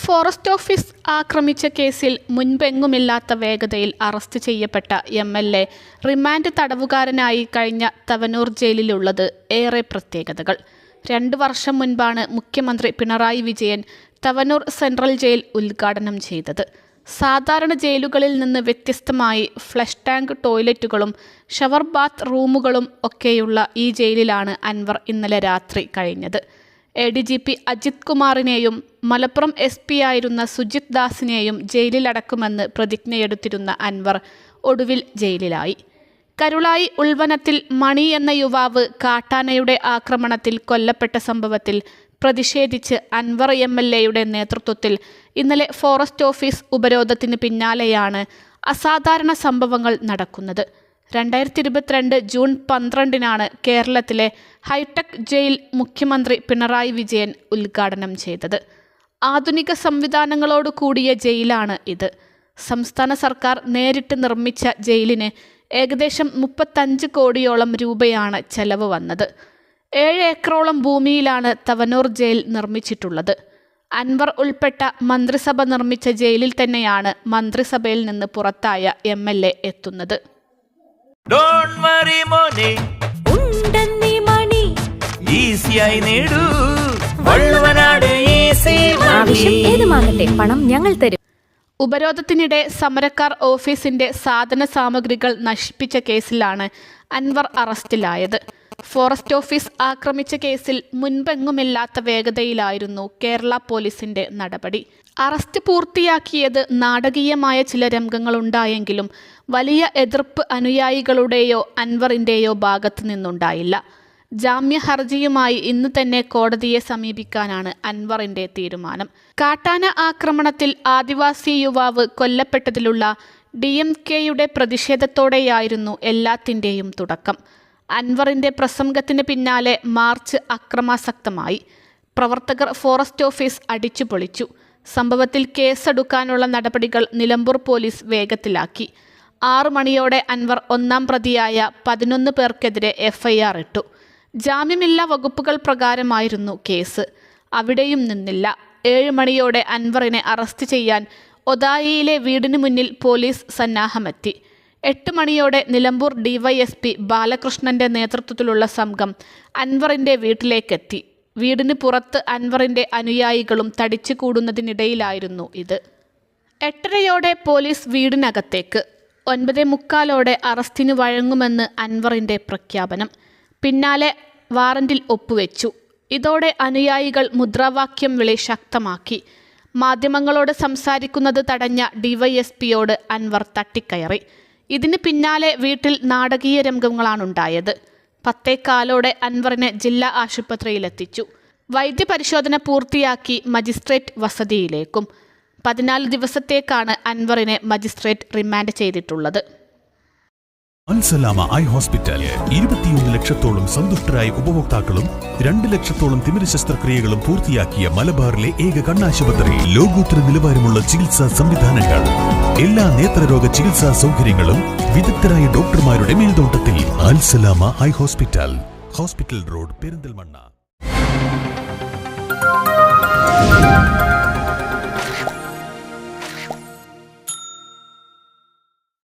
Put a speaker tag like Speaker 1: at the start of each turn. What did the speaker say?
Speaker 1: Forest office ആക്രമിച്ച കേസിൽ മുൻപെങ്ങുമില്ലാത്ത വേഗതയിൽ അറസ്റ്റ് ചെയ്യപ്പെട്ട എം.എൽ.എ. റിമാൻഡ് തടവുകാരനായി കഴിഞ്ഞ തവനൂർ ജയിലിലുള്ളത് ഏറെ പ്രത്യേകതകൾ. 2 വർഷം മുൻപാണ് മുഖ്യമന്ത്രി പിണറായി വിജയൻ തവനൂർ സെൻട്രൽ ജയിൽ ഉദ്ഘാടനം ചെയ്തത്. സാധാരണ ജയിലുകളിൽ നിന്ന് വ്യത്യസ്തമായി ഫ്ലഷ് ടാങ്ക് ടോയ്ലറ്റുകളും ഷവർ ബാത്ത് റൂമുകളും ഒക്കെയുള്ള ഈ ജയിലിലാണ് അൻവർ ഇന്നലെ രാത്രി കഴിഞ്ഞത്. ADGP അജിത് കുമാറിനെയും മലപ്പുറം SP ആയിരുന്ന സുജിത് ദാസിനെയും ജയിലിലടക്കുമെന്ന് പ്രതിജ്ഞയെടുത്തിരുന്ന അൻവർ ഒടുവിൽ ജയിലിലായി. കരുളായി ഉൾവനത്തിൽ മണി എന്ന യുവാവ് കാട്ടാനയുടെ ആക്രമണത്തിൽ കൊല്ലപ്പെട്ട സംഭവത്തിൽ പ്രതിഷേധിച്ച് അൻവർ MLA-യുടെ നേതൃത്വത്തിൽ ഇന്നലെ ഫോറസ്റ്റ് ഓഫീസ് ഉപരോധത്തിന് പിന്നാലെയാണ് അസാധാരണ സംഭവങ്ങൾ നടക്കുന്നത്. 2022 ജൂൺ 12-നാണ് കേരളത്തിലെ ഹൈടെക് ജയിൽ മുഖ്യമന്ത്രി പിണറായി വിജയൻ ഉദ്ഘാടനം ചെയ്തത്. ആധുനിക സംവിധാനങ്ങളോട് കൂടിയ ജയിലാണ് ഇത്. സംസ്ഥാന സർക്കാർ നേരിട്ട് നിർമ്മിച്ച ജയിലിന് ഏകദേശം 35 കോടിയോളം രൂപയാണ് ചെലവ് വന്നത്. 7 ഏക്കറോളം ഭൂമിയിലാണ് തവനൂർ ജയിൽ നിർമ്മിച്ചിട്ടുള്ളത്. അൻവർ ഉൾപ്പെട്ട മന്ത്രിസഭ നിർമ്മിച്ച ജയിലിൽ തന്നെയാണ് മന്ത്രിസഭയിൽ നിന്ന് പുറത്തായ MLA എത്തുന്നത്.
Speaker 2: പണം ഞങ്ങൾ തരും.
Speaker 1: ഉപരോധത്തിനിടെ സമരക്കാർ ഓഫീസിന്റെ സാധന സാമഗ്രികൾ നശിപ്പിച്ച കേസിലാണ് അൻവർ അറസ്റ്റിലായത്. ഫോറസ്റ്റ് ഓഫീസ് ആക്രമിച്ച കേസിൽ മുൻപെങ്ങുമില്ലാത്ത വേഗതയിലായിരുന്നു കേരള പോലീസിന്റെ നടപടി. അറസ്റ്റ് പൂർത്തിയാക്കിയത് നാടകീയമായ ചില രംഗങ്ങളുണ്ടായെങ്കിലും വലിയ എതിർപ്പ് അനുയായികളുടെയോ അൻവറിന്റെയോ ഭാഗത്തു നിന്നുണ്ടായില്ല. ജാമ്യ ഹർജിയുമായി ഇന്ന് തന്നെ കോടതിയെ സമീപിക്കാനാണ് അൻവറിന്റെ തീരുമാനം. കാട്ടാന ആക്രമണത്തിൽ ആദിവാസി യുവാവ് കൊല്ലപ്പെട്ടതിലുള്ള DMK-യുടെ പ്രതിഷേധത്തോടെയായിരുന്നു എല്ലാത്തിൻ്റെയും തുടക്കം. അൻവറിന്റെ പ്രസംഗത്തിന് പിന്നാലെ മാർച്ച് അക്രമാസക്തമായി. പ്രവർത്തകർ ഫോറസ്റ്റ് ഓഫീസ് അടിച്ചുപൊളിച്ചു. സംഭവത്തിൽ കേസെടുക്കാനുള്ള നടപടികൾ നിലമ്പൂർ പോലീസ് വേഗത്തിലാക്കി. 6 മണിയോടെ അൻവർ 1-ാം പ്രതിയായ 11 പേർക്കെതിരെ FIR ഇട്ടു. ജാമ്യമില്ലാ വകുപ്പുകൾ പ്രകാരമായിരുന്നു കേസ്. അവിടെയും നിന്നില്ല. 7 മണിയോടെ അൻവറിനെ അറസ്റ്റ് ചെയ്യാൻ ഒതായിയിലെ വീടിന് മുന്നിൽ പോലീസ് സന്നാഹമെത്തി. 8 മണിയോടെ നിലമ്പൂർ DYSP ബാലകൃഷ്ണന്റെ നേതൃത്വത്തിലുള്ള സംഘം അൻവറിന്റെ വീട്ടിലേക്കെത്തി. വീടിന് പുറത്ത് അൻവറിന്റെ അനുയായികളും തടിച്ചു കൂടുന്നതിനിടയിലായിരുന്നു ഇത്. 8:30-യോടെ പോലീസ് വീടിനകത്തേക്ക്. 9:45-ഓടെ അറസ്റ്റിന് വഴങ്ങുമെന്ന് അൻവറിന്റെ പ്രഖ്യാപനം. പിന്നാലെ വാറന്റിൽ ഒപ്പുവെച്ചു. ഇതോടെ അനുയായികൾ മുദ്രാവാക്യം വിളി ശക്തമാക്കി. മാധ്യമങ്ങളോട് സംസാരിക്കുന്നത് തടഞ്ഞ DYSP-യോട് അൻവർ തട്ടിക്കയറി. ഇതിന് പിന്നാലെ വീട്ടിൽ നാടകീയ രംഗങ്ങളാണുണ്ടായത്. 10:15-ഓടെ അൻവറിനെ ജില്ലാ ആശുപത്രിയിലെത്തിച്ചു. വൈദ്യപരിശോധന പൂർത്തിയാക്കി മജിസ്ട്രേറ്റ് വസതിയിലേക്കും. 14 ദിവസത്തേക്കാണ് അൻവറിനെ മജിസ്ട്രേറ്റ് റിമാൻഡ് ചെയ്തിട്ടുള്ളത്.
Speaker 3: അൽസലാമ ഐ ഹോസ്പിറ്റൽ 21 ലക്ഷത്തോളം സന്തുഷ്ടരായ ഉപഭോക്താക്കളും 2 ലക്ഷത്തോളം തിമിര ശസ്ത്രക്രിയകളും പൂർത്തിയാക്കിയ മലബാറിലെ ഏക കണ്ണാശുപത്രി. ലോകോത്തര നിലവാരമുള്ള ചികിത്സാ സംവിധാനങ്ങൾ, എല്ലാ നേത്രരോഗ ചികിത്സാ സൗകര്യങ്ങളും വിദഗ്ധരായ ഡോക്ടർമാരുടെ മേൽനോട്ടത്തിൽ. Al Salama eye hospital, hospital road, Perinthalmanna.